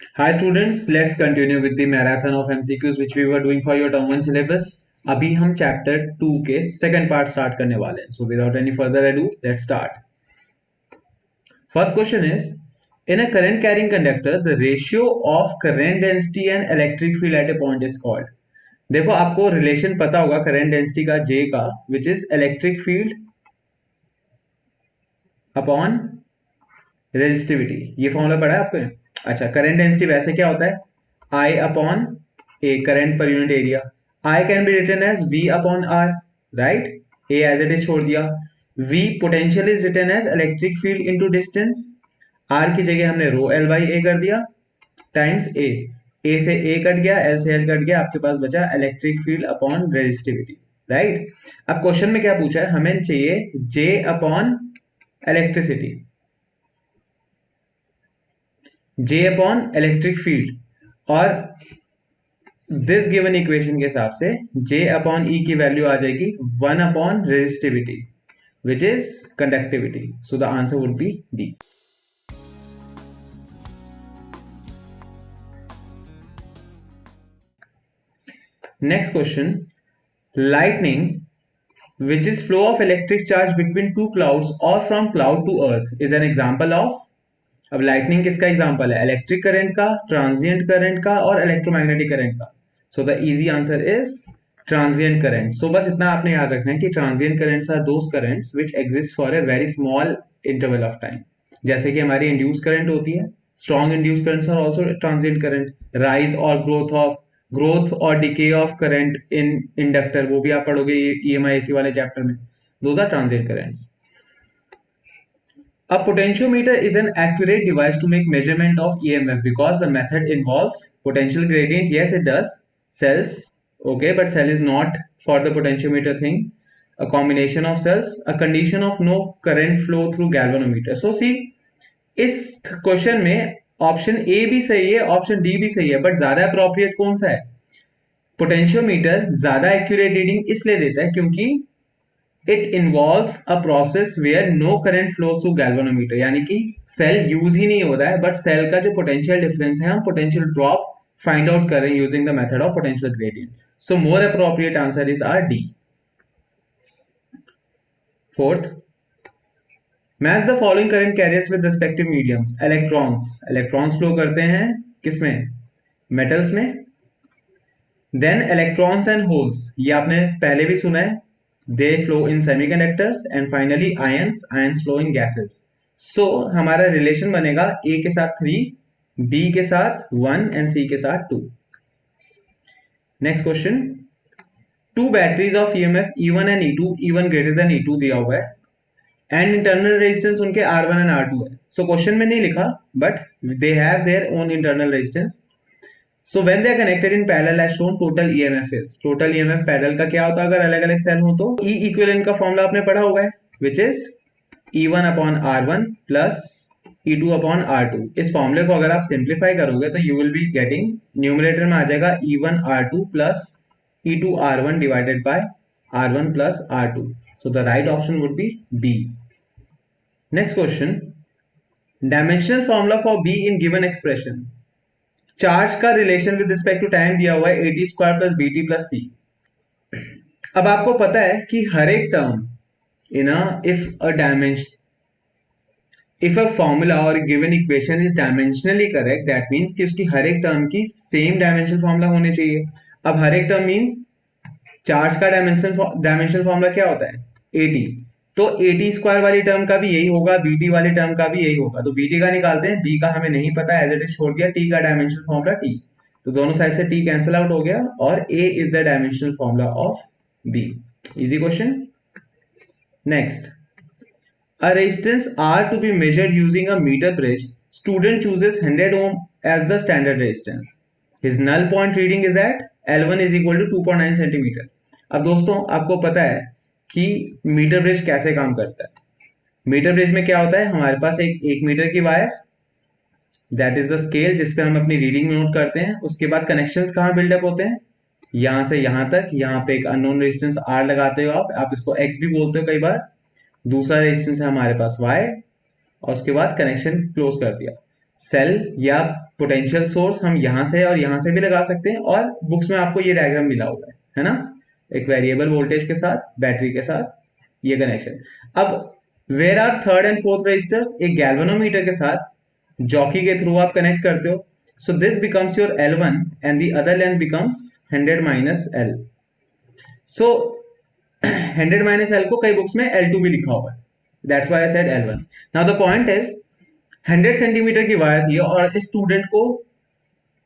Hi students, let's continue with the marathon of MCQs which we were doing for your term 1 syllabus. अभी हम chapter 2 के second part start करने वाले हैं. So without any further ado, let's start. First question is, in a current carrying conductor, the ratio of current density and electric field at a point is called. देखो आपको relation पता होगा current density का J का, which is electric field upon resistivity. ये formula पढ़ा है आपने? अच्छा, करंट डेंसिटी वैसे क्या होता है? I upon A, current per unit area. I can be written as V upon R, right? A as it is छोड़ दिया. V potential is written as electric field into distance. R की जगह हमने रो L by A कर दिया times A. A से A cut गया, L से L कट गया, आपके पास बचा electric field upon resistivity, right? अब क्वेश्चन में क्या पूछा है? हमें चाहिए J upon electricity, J upon electric field, और दिस गिवन इक्वेशन के हिसाब से J अपॉन E की वैल्यू आ जाएगी 1 upon resistivity which is conductivity. So the answer would be D. Next question, lightning, which is flow of electric charge between two clouds or from cloud to earth, is an example of. अब lightning किसका example है? Electric current का, transient current का और electromagnetic current का. So the easy answer is transient current. So बस इतना आपने याद रखना है कि transient currents are those currents which exist for a very small interval of time. जैसे कि हमारी इंड्यूस करंट होती है, strong induced currents are also transient current. Rise और ग्रोथ और decay of current in inductor, वो भी आप पढ़ोगे ईएमआई एसी वाले चैप्टर में. Those are transient currents. A potentiometer is an accurate device to make measurement of EMF because the method involves potential gradient. Yes, it does. Cells. Okay, but cell is not for the potentiometer thing. A combination of cells. A condition of no current flow through galvanometer. So see, इस question में option A भी सही है, option D भी सही है, but ज्यादा appropriate कौन सा है? पोटेंशियोमीटर ज्यादा एक्यूरेट रीडिंग इसलिए देता है क्योंकि it involves a process where no current flows through galvanometer. यानी कि सेल यूज ही नहीं हो रहा है, बट सेल का जो पोटेंशियल डिफरेंस है हम पोटेंशियल ड्रॉप फाइंड आउट करें using the method of potential gradient. So more appropriate answer is R D. Fourth, match the following current carriers with respective mediums. Electrons flow करते हैं किसमें? Metals में. Then electrons and holes, ये आपने पहले भी सुना है, they flow in semiconductors, and finally ions flow in gases. So हमारा रिलेशन बनेगा A के साथ 3, B के साथ 1 and C के साथ 2. Next question, two batteries of EMF E1 and E2, E1 greater than E2 दिया हुआ है एंड इंटरनल रेजिस्टेंस उनके R1 and R2 है. सो क्वेश्चन में नहीं लिखा but they have their own internal resistance. So when they are connected in parallel as shown, total EMF is. Total EMF parallel का क्या होता है अगर अलग अलग सेल हो तो? E इक्विवेलेंट का फॉर्मूला आपने पढ़ा होगा है, which is E1 upon R1 plus E2 upon R2. इस फॉर्मूले को अगर आप सिंप्लीफाई करोगे तो you will be getting, numerator में आ जाएगा E1 R2 plus E2 R1 divided by R1 plus R2. So the right option would be B. Next question, dimensional formula for B in given expression. Charge का relation with respect to time दिया हुआ है AT square plus BT plus C. अब आपको पता है कि हर एक term in if a formula और given equation is dimensionally correct, that means कि उसकी हर एक टर्म की सेम डायमेंशनल फॉर्मूला होने चाहिए. अब हर एक टर्म मींस चार्ज का डायमेंशनल फॉर्मूला क्या होता है? AT. तो AT स्क्वायर वाली टर्म का भी यही होगा, BT वाली टर्म का भी यही होगा. तो BT का निकालते हैं, B का हमें नहीं पता, एज इट इज छोड़ दिया. T का डायमेंशनल फॉर्मूला T, तो दोनों साइड से T कैंसिल आउट हो गया और A is the dimensional formula of B. Easy question. Next, a resistance R to be measured using a meter bridge. Student chooses 100 ohm as the standard resistance. His null point reading is at L1 is equal to 2.9 centimeter. अब दोस्तों आपको पता है कि metre bridge कैसे काम करता है. मीटर ब्रिज में क्या होता है? हमारे पास एक मीटर की wire, that is the scale जिसपे हम अपनी रीडिंग नोट करते हैं. उसके बाद कनेक्शंस कहाँ बिल्डअप होते हैं? यहां से यहां तक. यहाँ पे एक अननोन रेजिस्टेंस R लगाते हो आप इसको X भी बोलते हो कई बार. दूसरा रेजिस्टेंस है हमारे पास Y, और उसके बाद कनेक्शन क्लोज कर दिया. सेल या पोटेंशियल सोर्स हम यहां से और यहां से भी लगा सकते हैं, और बुक्स में आपको ये डायग्राम मिला हुआ है ना, एक वेरिएबल वोल्टेज के साथ बैटरी के साथ ये कनेक्शन। अब where are third and fourth registers, एक गैल्वेनोमीटर के साथ जॉकी के थ्रू आप कनेक्ट करते हो, so this becomes your L1 and the other length becomes 100 minus L। So 100 minus L को कई बुक्स में L2 भी लिखा हुआ है, that's why I said L1। Now the point is 100 centimetre की वायर थी और इस स्टूडेंट को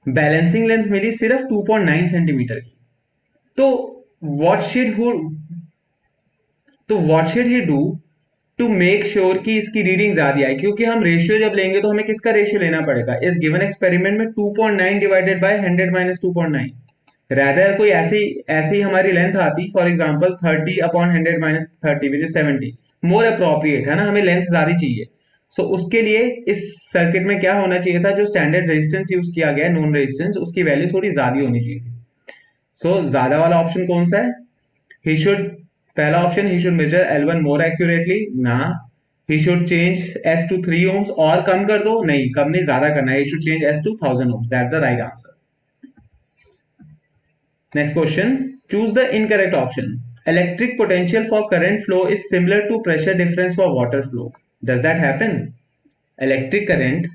बैलेंसिंग लेंथ मिली सिर्फ 2.9 सेंटीमीटर की। तो व्हाट शुड हु तो what should he do to make sure कि इसकी रीडिंग ज्यादा आए, क्योंकि हम रेशियो जब लेंगे तो हमें किसका रेशियो लेना पड़ेगा, इस गिवन एक्सपेरिमेंट में 2.9 डिवाइडेड बाय 100 माइनस 2.9। रैदर कोई ऐसी ऐसी हमारी लेंथ आती, for example 30 upon 100 minus 30 which is 70, more appropriate है ना, हमें लेंथ ज्यादा चाहिए। सो उसके लिए इस सर्किट में क्या होना चाहिए था, जो स्टैंडर्ड रेजिस्टेंस यूज किया गया है नॉन रेजिस्टेंस, उसकी वैल्यू थोड़ी ज्यादा होनी चाहिए थी। सो ज्यादा वाला ऑप्शन कौन सा है, ही शुड, पहला option he should measure L1 more accurately ना, he should change S to 3 ohms, और कम कर दो, नहीं कम नहीं ज्यादा करना है, he should change S to 1000 ohms, that's the right answer. Next question, choose the incorrect option. Electric potential for current flow is similar to pressure difference for water flow. Does that happen? Electric current,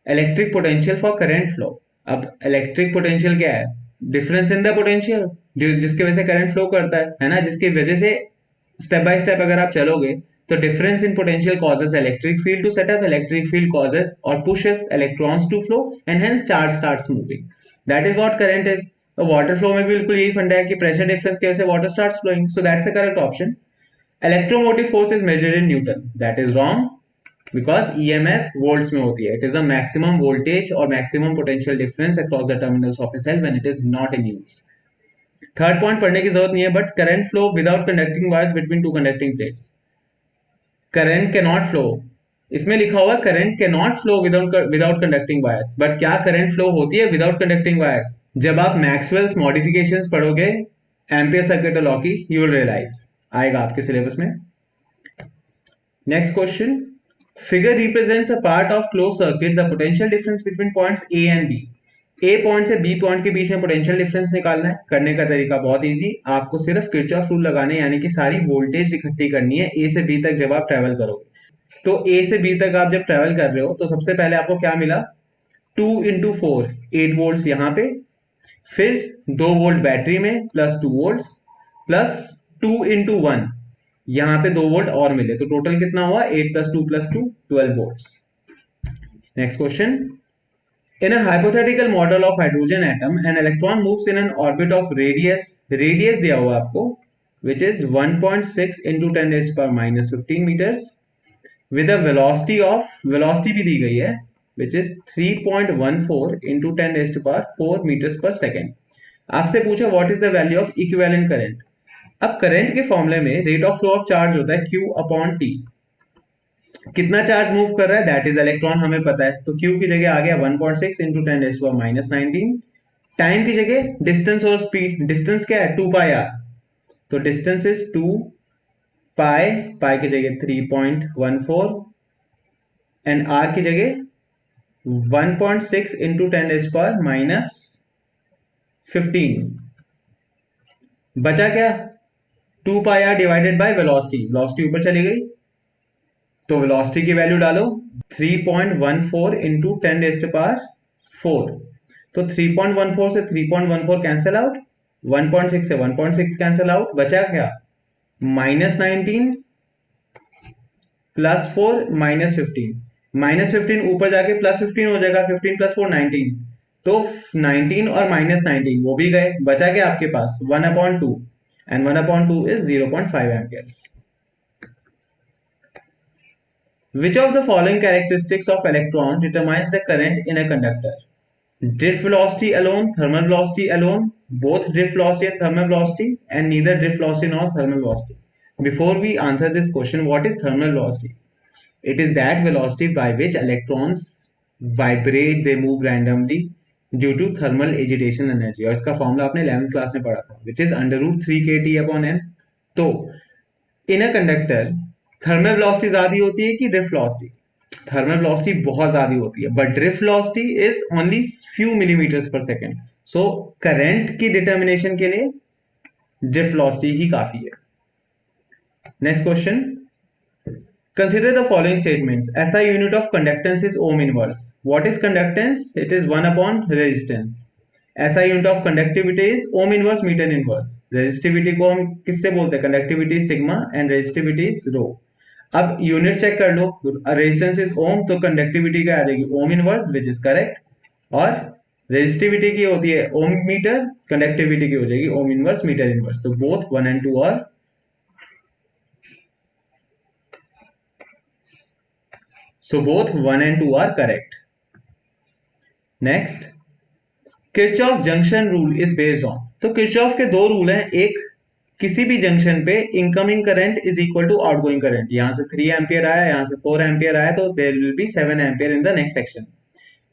electric potential for current flow. अब electric potential क्या है, difference in the potential, जिसकी वजह से current flow करता है ना, जिसकी वजह से step by step अगर आप चलोगे तो difference in potential causes electric field to set up, electric field causes or pushes electrons to flow and hence charge starts moving. That is what current is. तो वाटर फ्लो में भी बिल्कुल यही फंडा है कि प्रेशर डिफरेंस की वजह से water starts flowing, so that's the correct option. Electromotive force is measured in newton, that is wrong, because EMF volts में होती है, it is a maximum voltage और maximum potential difference across the terminals of a cell when it is not in use. Third point पढ़ने की जरूरत नहीं है, but current flow without conducting wires between two conducting plates, current can not flow, इसमें लिखा हुआ current can not flow without conducting wires, but क्या current flow होती है विदाउट कंडक्टिंग वायर्स? जब आप मैक्सवेल्स मॉडिफिकेशंस पढ़ोगे एम्पियर सर्किट लॉ की, यू विल रियलाइज, आएगा आपके सिलेबस में। Next question, figure represents a part of close circuit, the potential difference between points A and B. A point से B point के बीच में पोटेंशियल डिफरेंस निकालना है। करने का तरीका बहुत इजी, आपको सिर्फ किरचॉफ रूल लगाने, यानी कि सारी वोल्टेज इकट्ठी करनी है ए से बी तक जब आप ट्रेवल करोगे। तो ए से बी तक आप जब ट्रेवल कर रहे हो तो सबसे पहले आपको क्या मिला, 2 इंटू 4 8 वोल्ट यहाँ पे, फिर 2 वोल्ट बैटरी में प्लस 2 वोल्ट प्लस 2 इंटू 1 यहाँ पे 2 वोल्ट और मिले, तो टोटल कितना हुआ 8 plus 2 plus 2 12 volt. Next question, in a hypothetical model of hydrogen atom an electron moves in an orbit of radius दिया हुआ आपको which is 1.6 into 10 raised to power minus 15 meters with a velocity भी दी गई है which is 3.14 into 10 raised to power 4 meters per second। आपसे पूछा what is the value of equivalent current। अब current के फॉर्मूले में rate of flow of charge होता है Q अपॉन T, कितना चार्ज मूव कर रहा है दैट इज इलेक्ट्रॉन, हमें पता है, तो Q की जगह आ गया 1.6 into 10 raise to power minus 19, time की जगह डिस्टेंस और स्पीड, डिस्टेंस क्या है 2 पाई r, तो डिस्टेंस इज 2 पाई, पाई की जगह 3.14 एंड r की जगह 1.6 into 10 raise to power minus 15, बचा क्या 2 pi r divided by velocity, velocity ऊपर चली गई तो वेलोसिटी की वैल्यू डालो 3.14 इंटू 10 रेज़ टू पावर 4, तो 3.14 से 3.14 कैंसिल आउट, 1.6 से 1.6 कैंसिल आउट, बचा क्या माइनस 19 प्लस 4 माइनस 15, माइनस 15 ऊपर जाके प्लस 15 हो जाएगा, 15 प्लस 4 19, तो 19 और माइनस 19 वो भी गए, बचा क्या आपके पास 1/2 and 1/2 is 0.5 amperes. Which of the following characteristics of electron determines the current in a conductor? Drift velocity alone, thermal velocity alone, both drift velocity and thermal velocity, and neither drift velocity nor thermal velocity. Before we answer this question, what is thermal velocity? It is that velocity by which electrons vibrate, they move randomly due to thermal agitation energy. और इसका formula आपने 11th class में पढ़ा था, which is under root 3 kT upon n. तो in a conductor thermal velocity ज्यादा होती है कि ड्रिफ्ट वेलोसिटी? थर्मल वेलोसिटी बहुत ज्यादा होती है, but drift velocity is only few millimetres पर सेकेंड। सो करंट की डिटर्मिनेशन के लिए ड्रिफ्ट वेलोसिटी ही काफी है। Next question, consider the following statements. SI unit of conductance is ohm inverse. What is conductance? It is 1 upon resistance. SI unit of conductivity is ohm inverse meter inverse. Resistivity को हम किससे बोलते हैं? Conductivity is sigma and resistivity is rho. अब unit check कर लो, resistance is ओम, तो conductivity क्या आ जाएगी? Ohm inverse, which is correct. और रेजिस्टिविटी की होती है ओम मीटर, कंडक्टिविटी की हो जाएगी ओम इनवर्स मीटर इनवर्स। तो both 1 and 2 are, so both 1 and 2 are correct. Next, Kirchhoff junction rule is based on. तो किरचॉफ के दो रूल हैं, एक किसी भी जंक्शन पे incoming current is equal to outgoing current. यहां से 3 एम्पियर आया, यहां से 4 एम्पियर आया, तो there will be 7 ampere in the next section.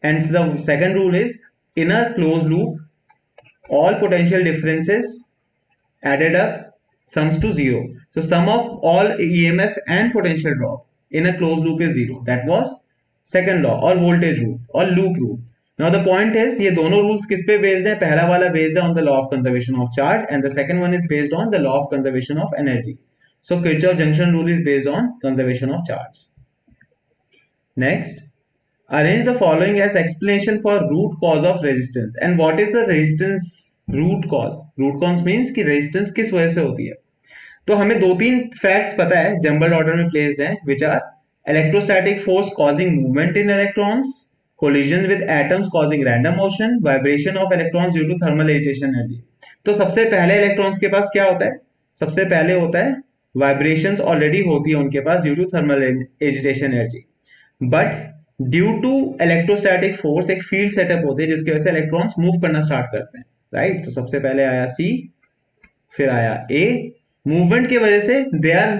And the second rule is in a close loop all potential differences added up sums to zero. So sum of all EMF and potential drop in a closed loop is zero. That was second law or voltage rule or loop rule. Now the point is ये दोनों rules किस पे based है? पहला वाला based है on the law of conservation of charge and the second one is based on the law of conservation of energy. So Kirchhoff junction rule is based on conservation of charge. Next, arrange the following as explanation for root cause of resistance. And what is the resistance root cause? Root cause means कि resistance किस वजह से होती है। तो हमें दो तीन फैक्ट्स पता है, जंबल ऑर्डर में प्लेस्ड हैं, which are electrostatic force causing movement in electrons, collision with atoms causing random motion, vibration of electrons due to thermal agitation energy. तो सबसे पहले इलेक्ट्रॉन्स के पास क्या होता है? सबसे पहले होता है वाइब्रेशंस ऑलरेडी होती है उनके पास due to thermal agitation energy, but due to electrostatic force एक फील्ड सेटअप होती है जिसकी वजह से इलेक्ट्रॉन्स मूव करना स्टार्ट करते हैं, राइट। तो सबसे पहले आया सी, फिर आया ए, मूवमेंट की वजह से they are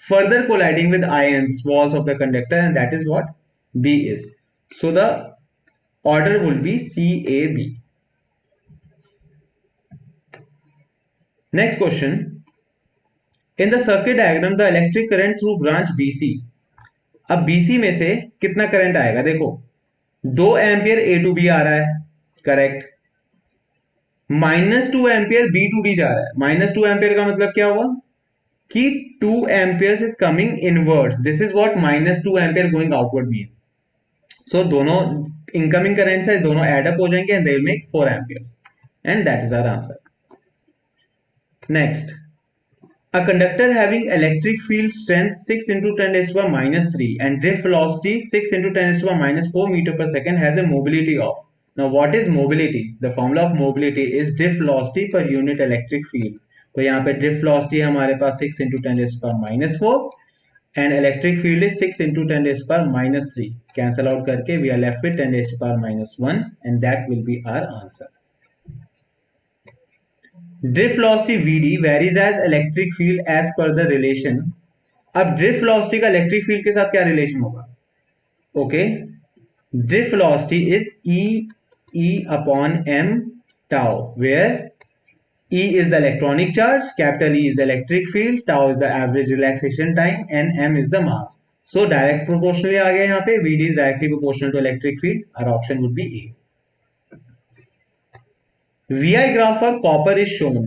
further colliding with ions walls of the conductor and that is what B is. So the order will be C A B. Next question, in the circuit diagram the electric current through branch BC. अब BC में से कितना current आएगा? देखो 2 ampere A to B आ रहा है, correct. -2 ampere B to D जा रहा है। -2 एम्पियर का मतलब क्या हुआ कि 2 amperes is coming inwards, this is what -2 ampere going outward means. सो दोनों इनकमिंग करंट्स है, दोनों ऐड अप हो जाएंगे and they will make 4 amperes and that is our answer. Next, a conductor having electric field strength 6 into 10 raised to the minus 3 and drift velocity 6 into 10 raised to the minus 4 meter per second has a mobility of. Now what is mobility? The formula of mobility is drift velocity per unit electric field. तो यहाँ पे drift velocity है हमारे पास 6 into 10 raised to the minus 4 and electric field is 6 into 10 raised to the minus 3. Cancel out करके we are left with 10 raised to the minus 1 and that will be our answer. Drift velocity Vd varies as electric field as per the relation. अब drift velocity का electric field के साथ क्या relation होगा? Okay, drift velocity is E upon m tau, where E is the electronic charge, capital E is the electric field, tau is the average relaxation time, and m is the mass. So direct proportionally आ गया यहाँ पे, Vd is directly proportional to electric field. Our option would be A. VI graph for copper is shown.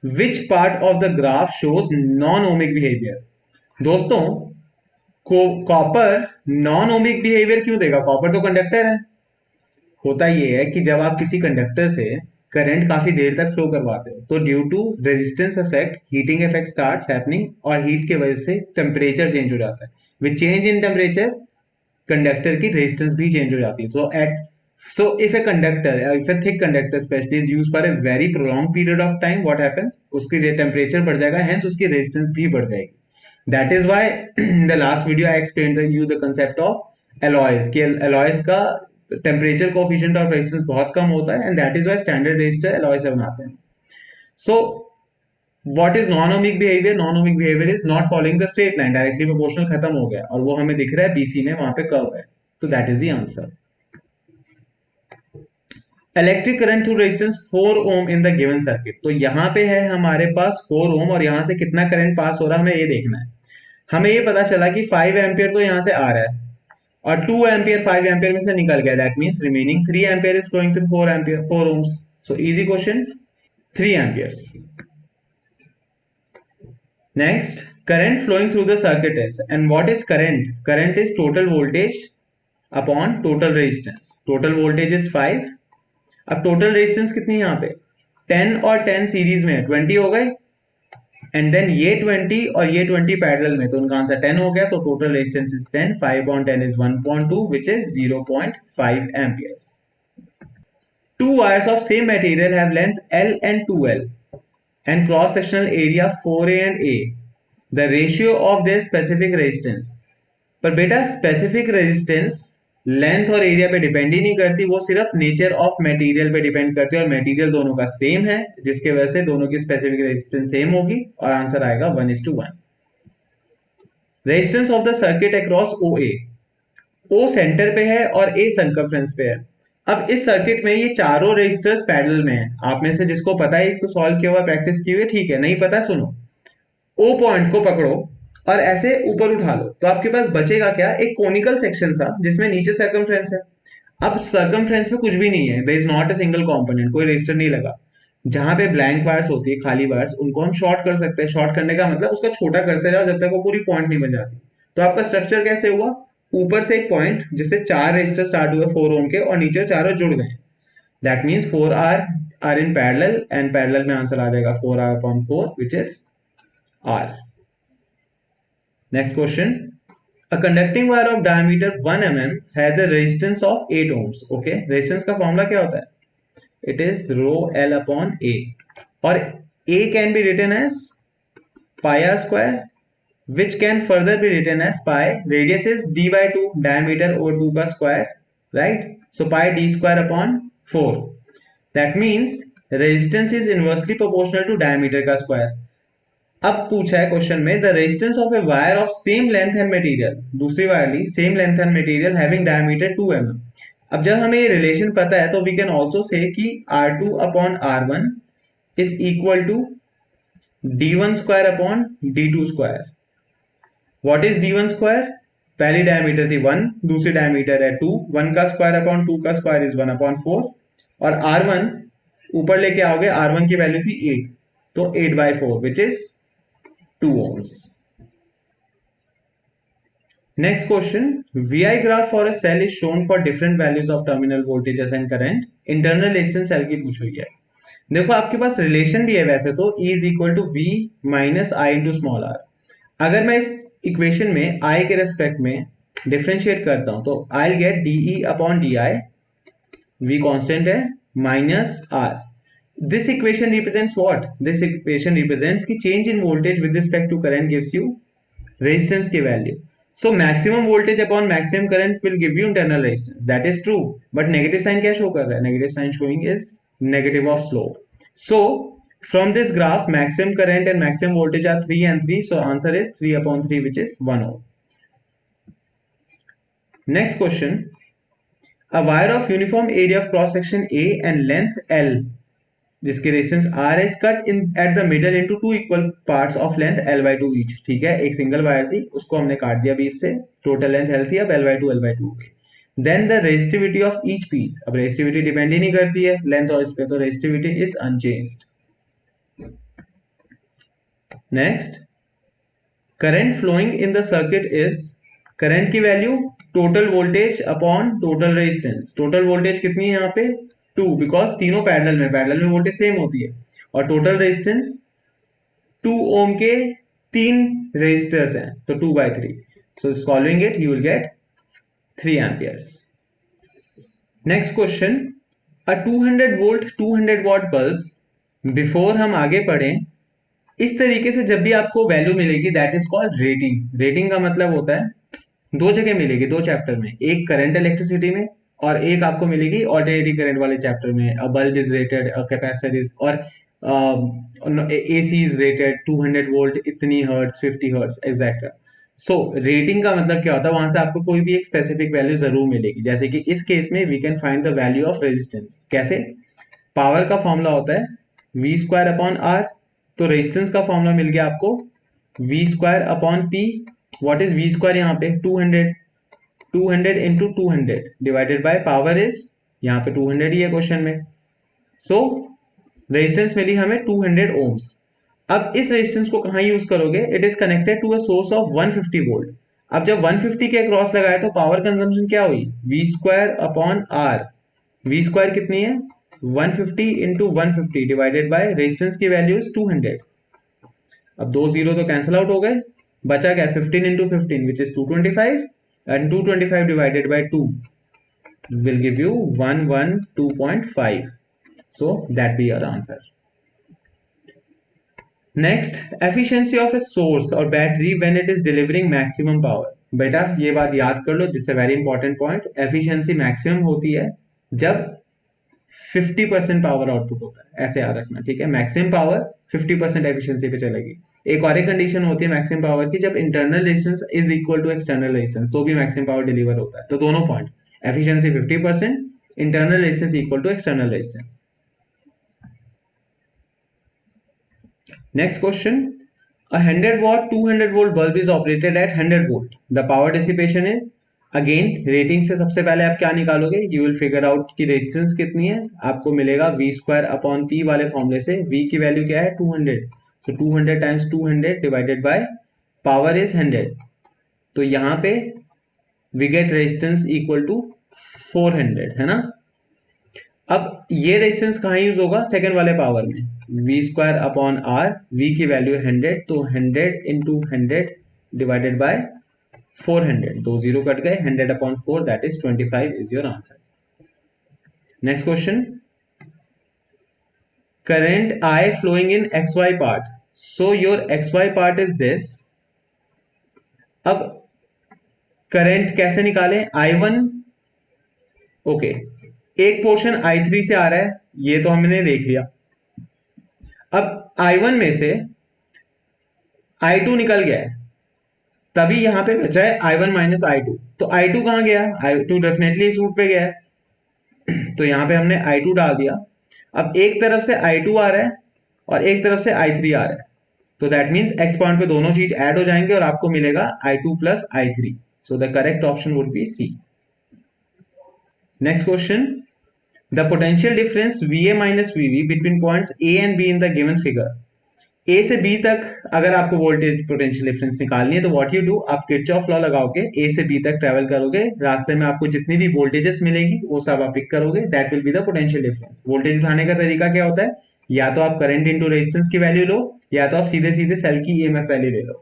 Which part of the graph shows non-ohmic behavior? दोस्तों, copper non ohmic behaviour क्यों देगा? Copper तो conductor है। होता ये है कि जब आप किसी कंडक्टर से करंट काफी देर तक फ्लो करवाते हो तो due to resistance effect heating effect starts happening और हीट के वजह से टेम्परेचर चेंज हो जाता है। With change in temperature conductor की रेजिस्टेंस भी चेंज हो जाती है। So if a conductor, if a thick conductor especially is used for a very prolonged period of time, what happens? उसकी temperature बढ़ जाएगा, hence उसकी resistance भी बढ़ जाएगी। That is why in the last video I explained you the concept of alloys कि alloys का temperature coefficient of resistance बहुत कम होता है and that is why standard resistor alloy से बनाते हैं। So what is non-ohmic behavior? Non-ohmic behavior is not following the straight line, directly proportional खत्म हो गया और वो हमें दिख रहा है BC में, वहां पे कर्व है, तो that is the answer. Electric current through resistance 4 ohm in the given circuit. तो यहाँ पे है हमारे पास 4 ओम और यहाँ से कितना करंट पास हो रहा है हमें ये देखना है। हमें ये पता चला कि 5 एम्पियर तो यहाँ से आ रहा है और 2 एम्पियर 5 एम्पियर में से निकल गया, that means remaining 3 ampere is flowing through 4 ampere 4 ohms. So easy question, 3 amperes. Next, current flowing through the circuit is, and what is current? Current is total voltage upon total resistance. Total voltage is 5. अब total resistance कितनी है यहाँ पे 10 और 10 series में 20 हो गए, and then ये 20 और ये 20 पैरेलल में, तो उनका आंसर 10 हो गया. तो total resistance is 10. 5 on 10 is 1.2 which is 0.5 amperes. Two wires of same material have length L and 2L and cross sectional area 4A and A. The ratio of their specific resistance. पर बेटा specific resistance length और area पे depend ही नहीं करती, वो सिर्फ nature of material पे depend करती है, और मटेरियल दोनों का सेम है, जिसके वजह से दोनों की स्पेसिफिक रेजिस्टेंस सेम होगी और आंसर आएगा 1:1. Resistance of the circuit across O A. O centre पे है और ए सर्कमफ्रेंस पे है. अब इस सर्किट में ये चारों रेजिस्टर्स पैरेलल में है. आप में से जिसको पता है इसको सॉल्व किया हुआ प्रैक्टिस की हुई है, ठीक है, नहीं पता सुनो. ओ पॉइंट को पकड़ो और ऐसे ऊपर उठा लो, तो आपके पास बचेगा क्या, एक कोनिकल सेक्शन सा जिसमें नीचे सर्कमफ्रेंस है. अब सर्कमफ्रेंस में कुछ भी नहीं है, there is not a single component, कोई रेजिस्टर नहीं लगा. जहां पे ब्लैंक वायर्स होती है, खाली वायर्स, उनको हम शॉर्ट कर सकते हैं. शॉर्ट करने का मतलब उसका छोटा करते जाओ जब तक वो पूरी पॉइंट नहीं बन जाती. तो आपका स्ट्रक्चर कैसे हुआ, ऊपर से एक पॉइंट जिससे 4 रेजिस्टर स्टार्ट हुए 4 ओम के और नीचे चारों जुड़ गए, that means 4 R in parallel, and parallel में आंसर आ जाएगा 4R/4 which is R. Next question. A conducting wire of diameter 1 mm has a resistance of 8 ohms. Okay, resistance का फॉर्मूला क्या होता है, it is rho L upon A, और A can be written as pi r square, which can further be written as pi, radius is d by 2, diameter over 2 का square, right? So pi d square upon 4. That means resistance is inversely proportional to diameter का square. अब पूछा है question में the resistance of a wire of same length and material, दूसरी wire ली same length and material having diameter 2 mm. अब जब हमें ये रिलेशन पता है तो वी कैन आल्सो से कि R2/R1 is equal to D1 square upon D2 square. What is D1 square, पहली डायमीटर थी 1, दूसरी डायमीटर है 2, 1 का स्क्वायर अपॉन 2 का स्क्वायर इज 1/4, और R1 ऊपर लेके आओगे, R1 की वैल्यू थी 8, तो 8/4 which is 2 ohms. Next question. VI graph for a cell is shown for different values of terminal voltages and current. Internal resistance cell की पूछी हुई है. देखो आपके पास रिलेशन भी है वैसे तो, E is equal to V minus I into small r. अगर मैं इस इक्वेशन में I के रेस्पेक्ट में डिफरेंशिएट करता हूं तो I'll get DE upon DI, V constant है, minus R. This equation represents what? This equation represents कि change in voltage with respect to current gives you resistance की value. So maximum voltage upon maximum current will give you internal resistance. That is true. But negative sign क्या show कर रहा है? Negative sign showing is negative of slope. So from this graph, maximum current and maximum voltage are 3 and 3. So answer is 3/3, which is 1 ohm. Next question. A wire of uniform area of cross section A and length L, जिसकी resistance R is cut in at the middle into 2 equal parts of length L/2 each. ठीक है, एक single wire थी, उसको हमने काट दिया बीच से, टोटल लेंथ L थी, अब L/2 हो गई. Then the resistivity of each piece, अब resistivity डिपेंड ही नहीं करती है लेंथ और इस पे, तो resistivity is unchanged. Next, current flowing in the circuit is, current की value total voltage upon total resistance. Total voltage कितनी है यहाँ पे 2, बिकॉज तीनों पैरेलल में वोल्टेज सेम होती है, और टोटल रेजिस्टेंस 2 ओम के 3 रेजिस्टर्स हैं, तो 2/3. सो solving it you will get 3 amperes. Next question. A 200 volt 200 what bulb, before हम आगे बढ़े, इस तरीके से जब भी आपको वैल्यू मिलेगी that is called rating. Rating का मतलब होता है, दो जगह मिलेगी, 2 चैप्टर में, एक करंट इलेक्ट्रिसिटी में और एक आपको मिलेगी ऑल्टरनेटिंग करंट वाले चैप्टर में. अ bulb is rated, a capacitor is, और एसी इज रेटेड 200 वोल्ट इतनी हर्ट्ज, 50 हर्ट्ज एक्सेट्रा. सो रेटिंग का मतलब क्या होता है, वहां से आपको कोई भी एक स्पेसिफिक वैल्यू जरूर मिलेगी. जैसे कि इस केस में we can find the value of resistance. कैसे, पावर का फॉर्मूला होता है V²/R, तो रेजिस्टेंस का फॉर्मूला मिल गया आपको V² upon P. What is V² यहाँ पे 200. 200 into 200 divided by power is, यहाँ पे 200 ही है क्वेश्चन में, सो रेजिस्टेंस मिली हमें 200 ओम्स। अब इस रेजिस्टेंस को कहाँ यूज करोगे, it is connected to a source of 150 volt. अब जब 150 के क्रॉस लगाए तो पावर कंजम्पशन क्या हुई, V square upon R. V square कितनी है, 150 इंटू 150 डिवाइडेड बाय रेजिस्टेंस की वैल्यू इज 200। अब दो जीरो तो कैंसिल आउट हो गए, बचा क्या 15 into 15 which is 225 and 225 divided by 2 will give you 112.5. So that be your answer. Next, efficiency of a source or battery when it is delivering maximum power. बेटा ये बात याद कर लो, this a very important point. Efficiency maximum होती है जब 50% power output होता है, ऐसे याद रखना, ठीक है। मैक्सिमम पावर 50% एफिशिएंसी पे चलेगी। एक और एक कंडीशन होती है मैक्सिमम पावर की, जब internal resistance is equal to external resistance, तो भी मैक्सिमम पावर डिलीवर होता है। तो दोनों point, efficiency 50%, internal resistance equal to external resistance. Next question. A 100 watt 200 volt bulb is operated at 100 volt. The power dissipation is, again rating से सबसे पहले आप क्या निकालोगे, यू विल फिगर आउट की रेजिस्टेंस कितनी है, आपको मिलेगा वी स्क्वायर अपॉन पी वाले फॉर्मूले से। वी की वैल्यू क्या है 200, so 200 times 200 divided by power is 100। तो यहाँ पे we get resistance equal to 400, है ना। अब ये रेजिस्टेंस कहाँ यूज होगा, सेकंड वाले पावर में, V square upon R, V की वैल्यू 100, तो 100 इंटू 100 डिवाइडेड बाय 400, दो जीरो कट गए, 100 upon 4 that is 25 is your answer. Next question, current I flowing in X Y part, so your X Y part is this. अब current कैसे निकालें, I1, okay, एक portion I3 से आ रहा है, ये तो हमने देख लिया। अब I1 में से I2 निकल गया है, तभी यहां पे बचा है I1 माइनस I2। तो I2 कहां गया, I2 डेफिनेटली इस रूट पे गया है, तो यहां पे हमने I2 डाल दिया। अब एक तरफ से I2 आ रहा है और एक तरफ से I3 आ रहा है, तो दैट मीन्स एक्स पॉइंट पे दोनों चीज ऐड हो जाएंगे और आपको मिलेगा I2 plus I3। So the correct option would be C. Next question, the potential difference VA minus VB between points A and B in the given figure. A से B तक अगर आपको वोल्टेज पोटेंशियल डिफरेंस निकालनी है तो what you do, आप Kirchhoff law लगाओगे, A से B तक ट्रेवल करोगे, रास्ते में आपको जितनी भी वोल्टेजेस मिलेगी वो सब आप पिक करोगे, that will be the potential difference. Voltage उठाने का तरीका क्या होता है, या तो आप करंट इंटू रेजिस्टेंस की वैल्यू लो, या तो आप सीधे सीधे सेल की ईएमएफ वैल्यू ले लो।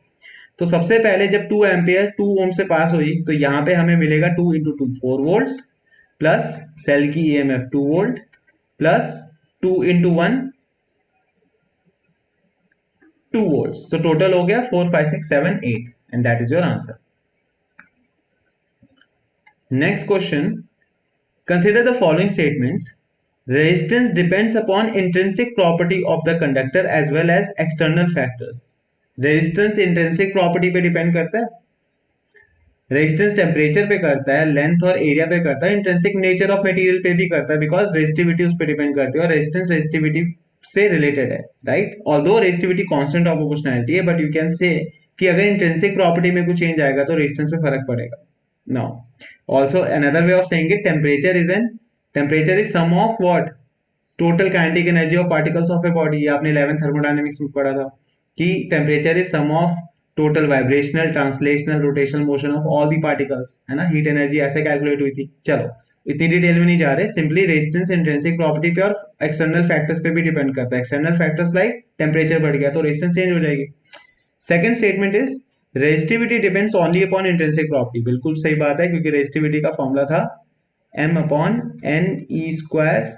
तो सबसे पहले जब 2 एम्पियर 2 ओम से पास हुई तो यहाँ पे हमें मिलेगा 2 इंटू 2 4 वोल्ट्स, प्लस सेल की EMF 2 volt, plus 2 into 1 2 volts, तो टोटल हो गया 4 5 6 7 8 and that is your answer. Next question, consider the following statements. Resistance depends upon intrinsic property of the conductor as well as external factors. Resistance intrinsic property पे depend करता है, resistance temperature पे करता है, length और area पे करता है, इंट्रिंसिक नेचर ऑफ मटेरियल पे भी करता है, बिकॉज रेजिस्टिविटी उस पे डिपेंड करती है और रेजिस्टेंस रेजिस्टिविटी से रिलेटेड है, right. Although resistivity constant of proportionality है, बट यू कैन से कि अगर इंट्रिंसिक प्रॉपर्टी में कुछ चेंज आएगा तो रेजिस्टेंस पे फर्क पड़ेगा। Now also another way of saying it, temperature is sum of what, total kinetic energy of particles of a body. ये आपने 11th थर्मोडायनेमिक्स में पढ़ा था कि temperature is sum of total vibrational translational rotational motion of all the particles, है ना। Heat energy ऐसे calculate हुई थी। चलो इतनी डिटेल में नहीं जा रहे, सिंपली रेजिस्टेंस इंट्रिंसिक प्रॉपर्टी पे और एक्सटर्नल फैक्टर्स पे भी डिपेंड करता है। एक्सटर्नल फैक्टर्स लाइक टेम्परेचर बढ़ गया तो रेजिस्टेंस चेंज हो जाएगी। Second statement is resistivity depends only upon intrinsic property. बिल्कुल सही बात है, क्योंकि रेजिस्टिविटी का फॉर्मूला था m upon n e square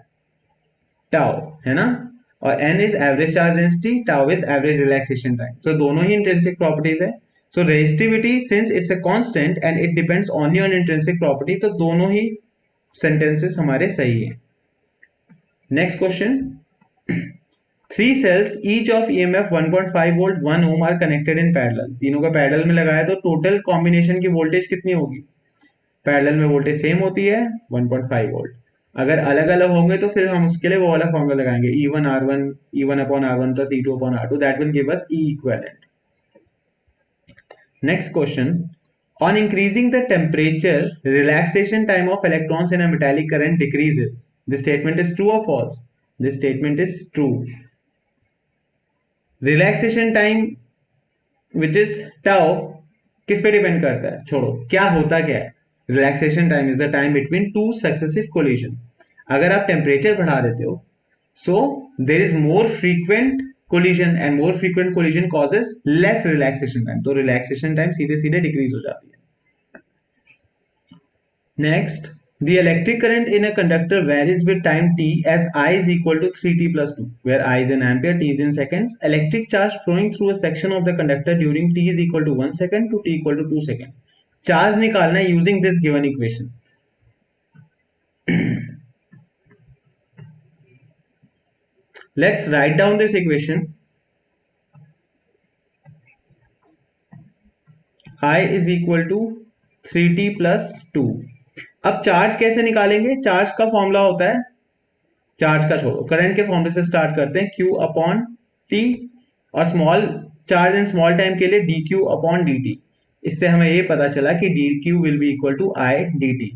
tau, है ना, और n is average charge density, tau is average relaxation time. So दोनों ही इंट्रिंसिक प्रॉपर्टीज है। So resistivity since it's a constant and it depends only on intrinsic property, तो दोनों ही sentences हमारे सही है। Next question, 3 cells each of EMF 1.5 volt 1 ohm are connected in parallel। तीनों का पैरेलल में लगाया तो टोटल कॉम्बिनेशन की वोल्टेज कितनी होगी, पैरेलल में वोल्टेज सेम होती है 1.5 वोल्ट। अगर अलग अलग होंगे तो फिर हम उसके लिए वो वाला फॉर्मूला लगाएंगे, E1 upon R1 plus E2 upon R2, that will give us E equivalent. Next question, On increasing the temperature, relaxation time of electrons in a metallic current decreases. This statement is true or false? This statement is true. Relaxation time which is tau किस पे depend करता है? छोड़ो, क्या होता क्या है? Relaxation time is the time between two successive collision. अगर आप टेम्परेचर बढ़ा देते हो, so there is more frequent collision and more frequent collision causes less relaxation time. तो relaxation time सीधे सीधे decrease हो जाती है. Next, the electric current in a conductor varies with time t as I is equal to 3t plus 2, where I is in ampere, t is in seconds. Electric charge flowing through a section of the conductor during t is equal to 1 second to t equal to 2 second. Charge निकालना है using this given equation. Let's write down this equation. I is equal to 3t plus 2. अब charge कैसे निकालेंगे? Charge का formula होता है, charge का छोड़ो, करंट के फॉर्मूले से स्टार्ट करते हैं, Q अपॉन टी, और small charge in small time के लिए dQ अपॉन dt. इससे हमें ये पता चला कि dQ will be equal to I dt.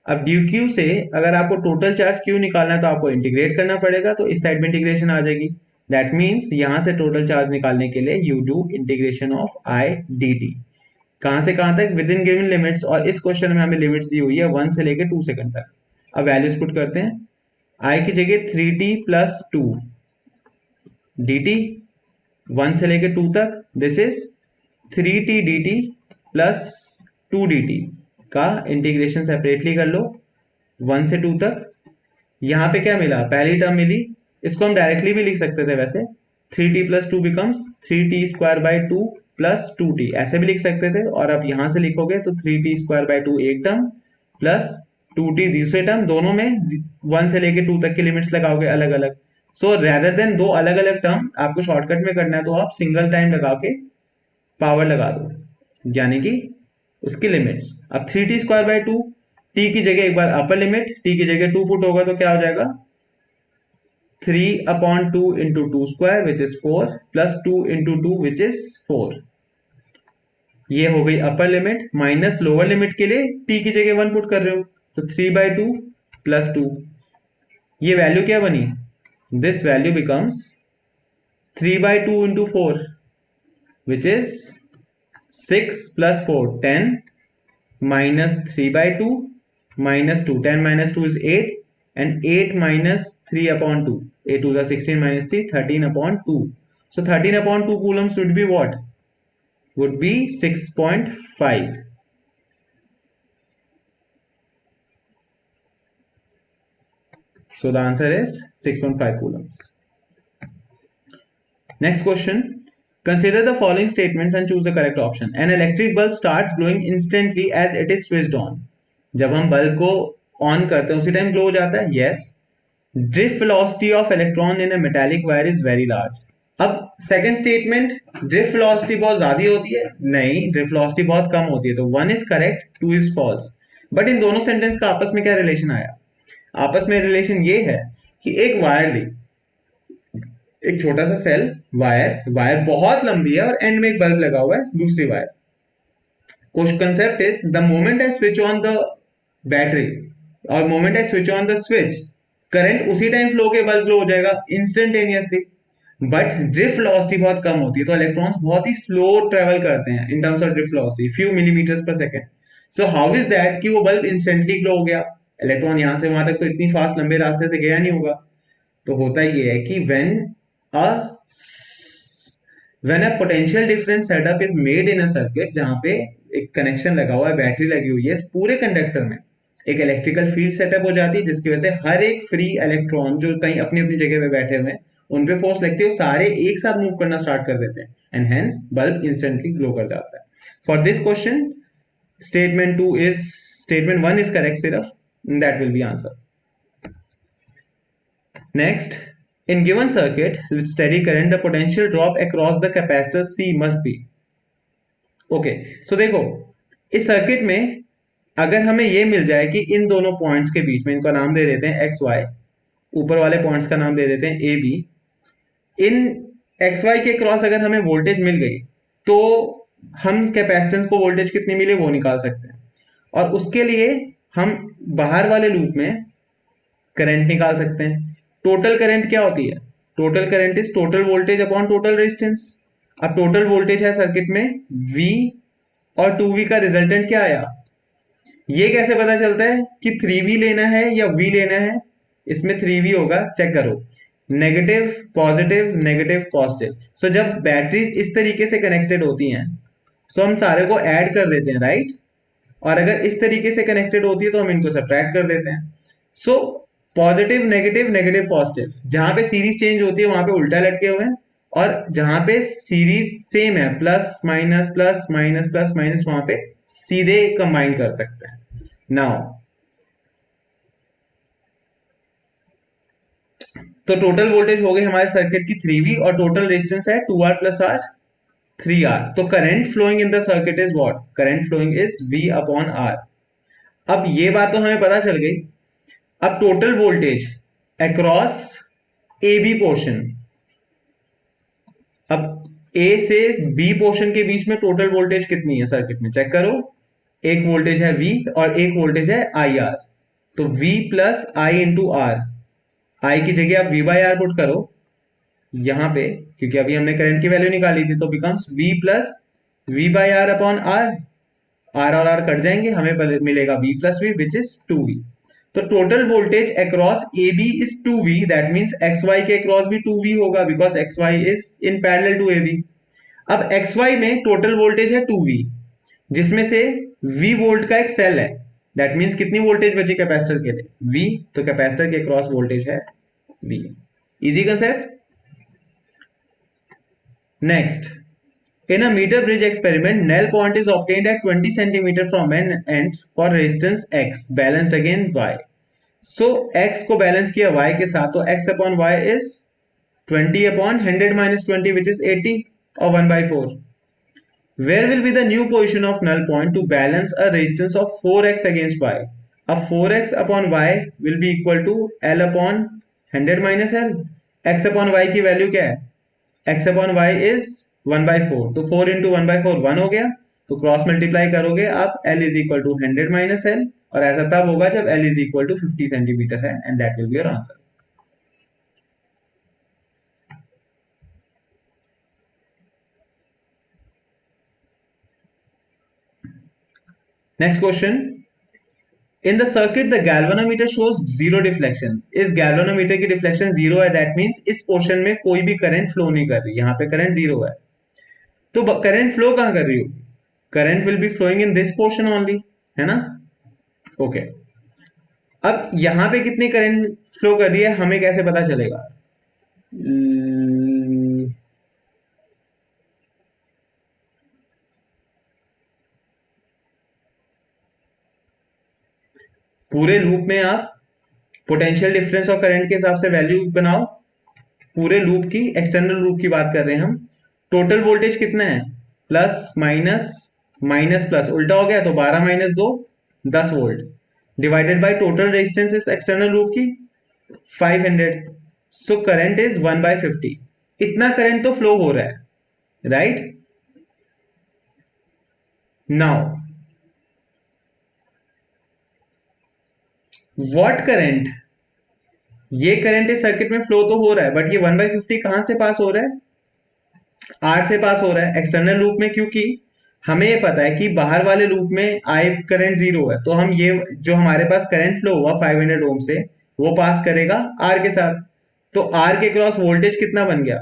अब dQ से अगर आपको टोटल चार्ज Q निकालना है तो आपको इंटीग्रेट करना पड़ेगा, तो इस साइड में इंटीग्रेशन आ जाएगी. दैट मीन्स यहां से टोटल चार्ज निकालने के लिए you do integration of I dt. कहां से कहां तक? विद इन गिवन लिमिट्स, और इस क्वेश्चन में हमें लिमिट्स दी हुई है 1 से लेकर 2 सेकंड तक. अब वैल्यूज पुट करते हैं. I की जगह 3t प्लस 2 dt 1 से लेकर 2 तक, this is 3t dt plus 2 dt का इंटीग्रेशन सेपरेटली कर लो 1 से 2 तक. यहां पे क्या मिला? पहली टर्म मिली, इसको हम डायरेक्टली भी लिख सकते थे वैसे. 3t plus 2 becomes 3t square by 2 plus 2t, ऐसे भी लिख सकते थे. और अब यहां से लिखोगे तो 3t स्क्वायर बाई 2 एक टर्म प्लस 2t दूसरे टर्म, दोनों में 1 से लेके 2 तक की लिमिट्स लगाओगे अलग अलग. सो रेदर देन दो अलग अलग टर्म आपको शॉर्टकट में करना है तो आप सिंगल टाइम लगा के पावर लगा दो, यानी कि उसकी लिमिट्स. अब 3t स्क्वायर बाई 2, t की जगह एक बार अपर लिमिट, t की जगह 2 पुट होगा तो क्या हो जाएगा? 3 upon 2 into 2 square which is 4 plus 2 into 2 which is 4. ये हो गई upper limit. Minus lower limit के लिए t की जगह 1 पुट कर रहे हो तो 3 बाई 2 प्लस 2. ये वैल्यू क्या बनी? This value becomes 3 by 2 into 4 which is 6 plus 4 10 minus 3 by 2 minus 2, 10 minus 2 is 8 and 8 minus 3 upon 2, 8 2 is 16 minus 3, 13 upon 2. So 13 upon 2 coulombs would be what? Would be 6.5. So the answer is 6.5 coulombs. Next question. Consider the following statements and choose the correct option. An electric bulb starts glowing instantly as it is switched on. जब हम bulb को on करते हैं उसी time glow हो जाता है. Yes. Drift velocity of electron in a metallic wire is very large. अब सेकंड स्टेटमेंट, ड्रिफ्ट वेलोसिटी बहुत ज्यादा होती है? नहीं, ड्रिफ्ट वेलोसिटी बहुत कम होती है. तो 1 is correct, 2 is false. But in दोनों सेंटेंस का आपस में क्या रिलेशन आया? आपस में रिलेशन ये है कि एक वायर ली, एक छोटा सा सेल, वायर बहुत लंबी है और एंड में एक बल्ब लगा हुआ है दूसरी wire. Concept is the moment I switch on the battery और moment I switch on the switch, current उसी टाइम फ्लो के बल्ब ग्लो हो जाएगा इंस्टेंटेनियसली. बट ड्रिफ्ट वेलोसिटी बहुत कम होती है, तो इलेक्ट्रॉन्स बहुत ही स्लो ट्रेवल करते हैं in terms of drift velocity, few millimetres per second. So how is that कि वो बल्ब इंस्टेंटली ग्लो हो गया? इलेक्ट्रॉन यहां से वहां तक तो इतनी फास्ट लंबे रास्ते से गया नहीं होगा. तो होता ये है कि अ when a potential difference setup is made in a circuit, जहां पे एक कनेक्शन लगा हुआ है, बैटरी लगी हुई है, इस पूरे कंडक्टर में एक इलेक्ट्रिकल फील्ड सेटअप हो जाती है जिसकी वजह से हर एक फ्री इलेक्ट्रॉन जो कहीं अपनी अपनी जगह पे बैठे हुए हैं उन पे फोर्स लगती है, वो सारे एक साथ मूव करना स्टार्ट कर देते हैं and hence bulb instantly glow कर जाता है. For this question statement 1 is correct सिर्फ, that will be answer. Next, in given circuit with steady current the potential drop across the capacitor C must be. Okay, so देखो इस circuit में अगर हमें ये मिल जाए कि इन दोनों पॉइंट्स के बीच में, इनका नाम दे देते हैं एक्स वाई, ऊपर वाले पॉइंट्स का नाम दे देते हैं ए बी, इन एक्स वाई के क्रॉस अगर हमें वोल्टेज मिल गई तो हम कैपेसिटेंस को वोल्टेज कितनी मिली वो निकाल सकते हैं, और उसके लिए हम बाहर वाले लूप में करंट निकाल सकते हैं। टोटल करंट क्या होती है? Total current is total voltage upon total resistance. अब टोटल वोल्टेज है सर्किट में V, और 2V का रिजल्टेंट क्या आया? ये कैसे पता चलता है कि 3V लेना है या V लेना है? इसमें 3V होगा, चेक करो, नेगेटिव पॉजिटिव नेगेटिव पॉजिटिव। सो जब बैटरीज इस तरीके से कनेक्टेड होती हैं, सो हम सारे को ऐड कर देते हैं, राइट? और अगर इस तरीके से कनेक्टेड होती है तो हम इनको सब्ट्रैक्ट कर देते हैं। So positive negative negative positive, जहां पे सीरीज चेंज होती है वहां पे उल्टा लटके हुए हैं, और जहां पे सीरीज सेम है plus minus plus minus plus minus, वहां पे सीधे कंबाइन कर सकते हैं। नाउ तो टोटल वोल्टेज हो गई हमारे सर्किट की 3V, और टोटल रेजिस्टेंस है 2R प्लस R 3R। तो current flowing in the circuit is what? Current flowing is V upon R। अब ये बात तो हमें पता चल गई। अब total voltage across A B portion, अब ए से बी पोर्शन के बीच में टोटल वोल्टेज कितनी है सर्किट में, चेक करो। एक वोल्टेज है V और एक वोल्टेज है IR। तो V plus I into R, I की जगह आप V बाई आर पुट करो यहां पे, क्योंकि अभी हमने करंट की वैल्यू निकाली थी, तो becomes V plus V by R upon R. R और आर कट जाएंगे, हमें मिलेगा V plus V which is 2V। तो total voltage across A B is 2V, that means X Y के अक्रॉस भी 2V होगा, because X Y is in parallel to A B. अब X Y में total voltage है 2V, जिसमें से V volt का एक सेल है, दैट मीन्स कितनी वोल्टेज बची कैपेसिटर के लिए? V। तो कैपेसिटर के अक्रॉस वोल्टेज है V। Easy concept. Next, in a meter bridge experiment, null point is obtained at 20 cm from an end for resistance X balanced against Y. So X को balance किया Y के साथ, तो X upon Y is 20 upon 100 minus 20 which is 80 or 1 by 4. Where will be the new position of null point to balance a resistance of 4X against Y? अब 4X upon Y will be equal to L upon 100 minus L. X upon Y की value क्या है? X upon Y is 1/4, तो 4 into 1/4 1 हो गया। तो cross multiply करोगे आप, L is equal to 100 minus L, और ऐसा तब होगा जब L is equal to 50 centimetre है, and that will be your answer. Next question, in the circuit the galvanometer shows zero deflection. इस गैल्वेनोमीटर की डिफ्लेक्शन जीरो है, दैट मीन्स इस पोर्शन में कोई भी करंट फ्लो नहीं कर रही, यहाँ पे करंट जीरो है। तो करंट फ्लो कहां कर रही होगी? Current will be flowing in this portion only, है ना? Okay okay. अब यहां पे कितनी करंट फ्लो कर रही है हमें कैसे पता चलेगा? पूरे लूप में आप पोटेंशियल डिफरेंस और करंट के हिसाब से वैल्यू बनाओ। पूरे लूप की, एक्सटर्नल लूप की बात कर रहे हैं हम। टोटल वोल्टेज कितना है? प्लस माइनस माइनस प्लस उल्टा हो गया, तो 12 minus 2 10 volt, divided by total resistance इस एक्सटर्नल लूप की 500। So current is 1/50। इतना करंट तो फ्लो हो रहा है, राइट? नाउ व्हाट करंट, ये करंट इस सर्किट में फ्लो तो हो रहा है, बट ये 1/50 कहां से पास हो रहा है? आर से पास हो रहा है एक्सटर्नल लूप में, क्योंकि हमें ये पता है कि बाहर वाले लूप में आई करंट जीरो है, तो हम ये जो हमारे पास करंट फ्लो हुआ 500 ओम से, वो पास करेगा आर के साथ। तो आर के क्रॉस वोल्टेज कितना बन गया?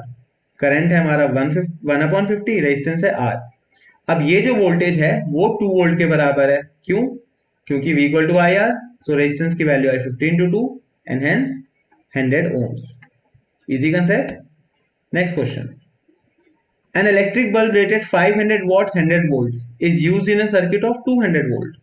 करंट है हमारा 1/50, रेजिस्टेंस है आर। अब ये जो वोल्टेज है वो 2 वोल्ट के बराबर है, क्यों? क्योंकि V equal to I R, so resistance की वैल्यू है 15 into 2 and hence 100 ohms। Easy concept. Next question, an electric bulb rated 500 watt 100 volt is used in a circuit of 200 volt।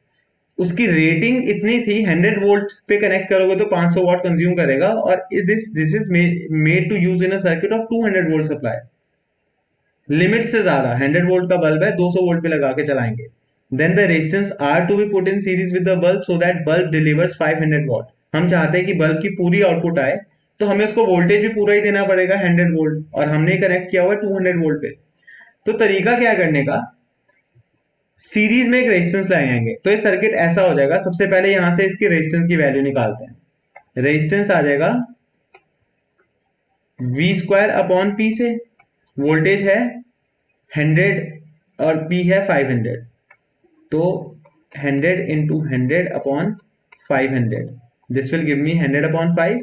उसकी रेटिंग इतनी थी, 100 वोल्ट पे connect करोगे तो 500 वाट consume करेगा, और this is made to use in a circuit of 200 volt supply. Limit से ज्यादा, 100 वोल्ट का बल्ब है, 200 वोल्ट पे लगा के चलाएंगे। Then the resistance R to be put in series with the bulb so that bulb delivers 500 watt. हम चाहते हैं कि बल्ब की पूरी आउटपुट आए, तो हमें उसको वोल्टेज भी पूरा ही देना पड़ेगा 100 वोल्ट, और हमने कनेक्ट किया हुआ है 200 वोल्ट पे। तो तरीका क्या करने का? सीरीज में एक रेजिस्टेंस लगाएंगे तो ये सर्किट ऐसा हो जाएगा। सबसे पहले यहां से इसकी रेजिस्टेंस की वैल्यू निकालते हैं। रेजिस्टेंस आ जाएगा वी स्क्वायर अपॉन पी से, वोल्टेज है 100 और पी है 500, तो 100 into 100 upon 500, this will give me 100 upon 5,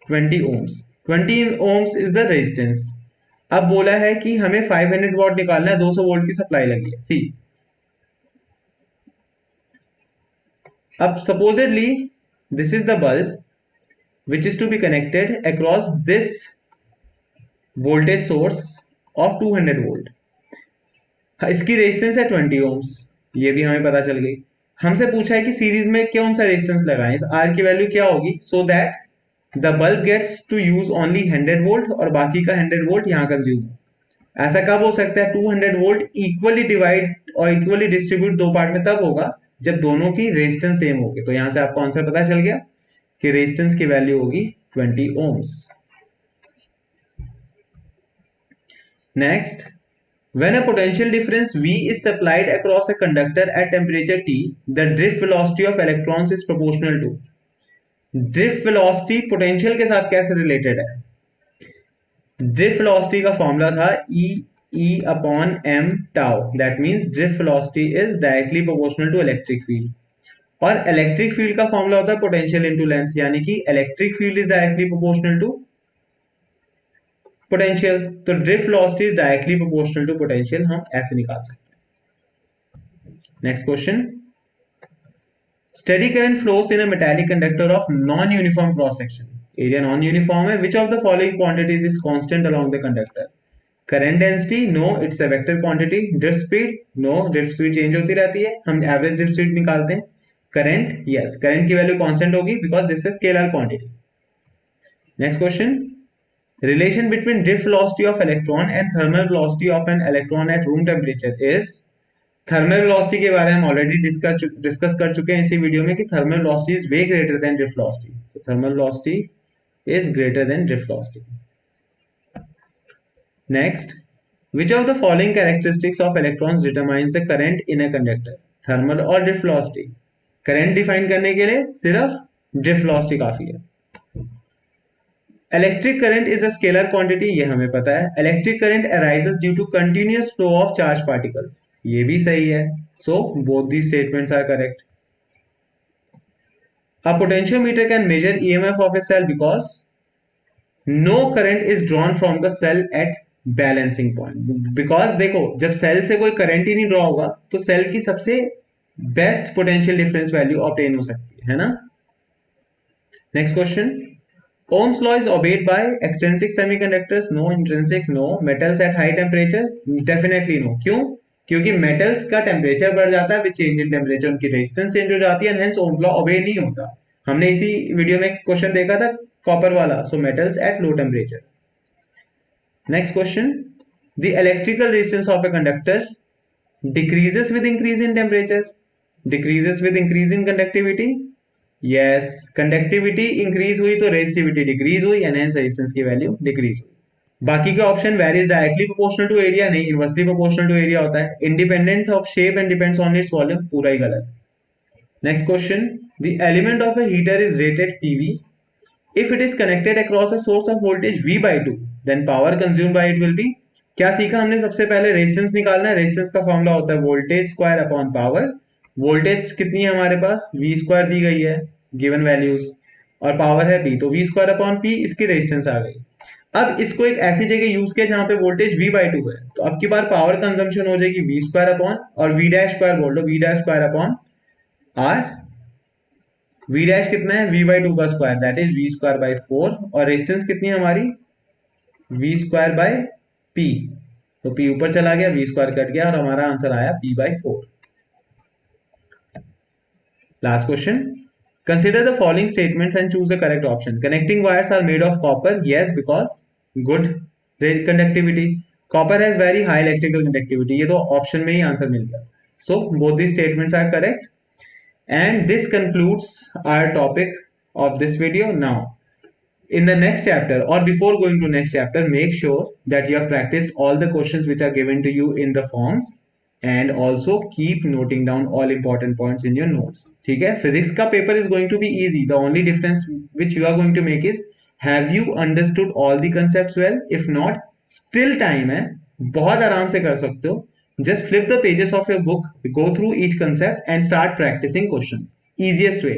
20 ohms। 20 ohms is the resistance. अब बोला है कि हमें 500 वॉट निकालना है, 200 वोल्ट की सप्लाई लगी है। सी, अब supposedly this is the bulb which is to be connected across this voltage source of 200 volt। इसकी रेजिस्टेंस है 20 ohms, ये भी हमें पता चल गई। हमसे पूछा है कि सीरीज में कौन सा रेजिस्टेंस लगाएं, इस आर की वैल्यू क्या होगी, so that the bulb gets to use only 100 volt और बाकी का 100 वोल्ट यहाँ कंज्यूम। ऐसा कब हो सकता है, 200 वोल्ट इक्वली डिवाइड और इक्वली डिस्ट्रीब्यूट दो पार्ट में तब होगा जब दोनों की रेजिस्टेंस सेम होगी। तो यहां से आपको आंसर पता चल गया कि रेजिस्टेंस की वैल्यू होगी 20 ohms। Next, when a potential difference V is supplied across a conductor at temperature T, the drift velocity of electrons is proportional to। drift velocity potential के साथ कैसे related है, drift velocity का formula था E upon m tau, that means drift velocity is directly proportional to electric field। और electric field का formula होता है पोटेंशियल इनटू लेंथ, यानी कि electric field is directly proportional to potential, तो drift velocity is directly proportional to potential, हम ऐसे निकाल सकते हैं। Next question, steady current flows in a metallic conductor of non uniform cross section, area non uniform है, which of the following quantities is constant along the conductor. Current density, no it's a vector quantity. Drift speed, no drift speed change होती रहती है, हम average drift speed निकालते हैं। Current, yes current की value constant होगी because this is scalar quantity. Next question, relation between drift velocity of electron and thermal velocity of an electron at room temperature is। thermal velocity के बारे में हम already discuss कर चुके हैं इसी वीडियो में कि thermal velocity is way greater than drift velocity, so thermal velocity is greater than drift velocity। next, which of the following characteristics of electrons determines the current in a conductor, thermal और drift velocity। Current define करने के लिए सिर्फ drift velocity काफी है। Electric current is a scalar quantity, ये हमें पता है। Electric current arises due to continuous flow of charge particles, ये भी सही है। So both these statements are correct. A potentiometer can measure EMF of a cell because no current is drawn from the cell at balancing point. Because देखो, जब cell से कोई current ही नहीं draw होगा तो सेल की सबसे best potential difference value obtain हो सकती है ना। Next question, Ohm's law is obeyed by extrinsic semiconductors, no। intrinsic, no। metals at high temperature, definitely no। क्यों, क्योंकि metals का टेम्परेचर बढ़ जाता है, विच चेंज इन टेम्परेचर उनकी रेजिस्टेंस चेंज हो जाती है, hence Ohm's law obey नहीं होता। हमने इसी वीडियो में क्वेश्चन देखा था कॉपर वाला, so metals at low temperature। next question, the electrical resistance of a conductor decreases with increase in temperature, decreases with increase in conductivity। Yes, conductivity increase हुई तो रेजिस्टिविटी डिक्रीज हुई, and hence resistance की value decrease हुई। बाकी के option varies directly proportional to area, नहीं inversely proportional to area होता है। Independent of shape and depends on its volume, पूरा ही गलत। Next question, the element of a heater is rated PV if it is connected across a source of voltage V by 2, then power consume by it will be. क्या सीखा हमने, सबसे पहले resistance निकालना है। रेजिस्टेंस का फॉर्मूला होता है voltage square upon power. Voltage कितनी है हमारे पास, V स्क्वायर दी गई है गिवन वैल्यूज, और पावर है P, तो V स्क्वायर अपॉन P इसकी रेजिस्टेंस आ गई। अब इसको एक ऐसी जगह यूज किया जहां पे वोल्टेज V by 2 है, तो अब की बार पावर कंजम्पशन हो जाएगी V स्क्वायर अपॉन, और V डैश स्क्वायर बोल दो, V dash square upon R। V dash कितना है, V by 2 का square, that is V square by 4, और रेजिस्टेंस कितनी है हमारी, V स्क्वायर बाय P, तो P ऊपर चला गया, V स्क्वायर कट गया, और हमारा आंसर आया P by 4। Last question, consider the following statements and choose the correct option। connecting wires are made of copper, yes because good conductivity। copper has very high electrical conductivity, ये तो option में ही answer मिल गया। so both these statements are correct, and this concludes our topic of this video। now in the next chapter, or before going to next chapter, make sure that you have practiced all the questions which are given to you in the forms, and also keep noting down all important points in your notes. ठीक है, physics का paper is going to be easy. The only difference which you are going to make is, have you understood all the concepts well? If not, still time है, बहुत आराम से कर सकते हो. Just flip the pages of your book, go through each concept and start practising questions. Easiest वे.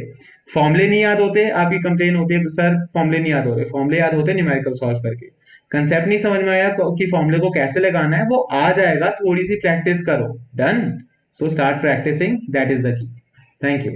फॉर्मुले नहीं याद होते, आपकी कंप्लेन होती है सर फॉर्मुले नहीं याद हो रहे. फॉर्मुले याद होते न्यूमेरिकल सॉल्व करके. कंसेप्ट नहीं समझ में आया कि फॉर्मुले को कैसे लगाना है, वो आ जाएगा, थोड़ी सी प्रैक्टिस करो. Done. So start practising, that is the key. Thank you.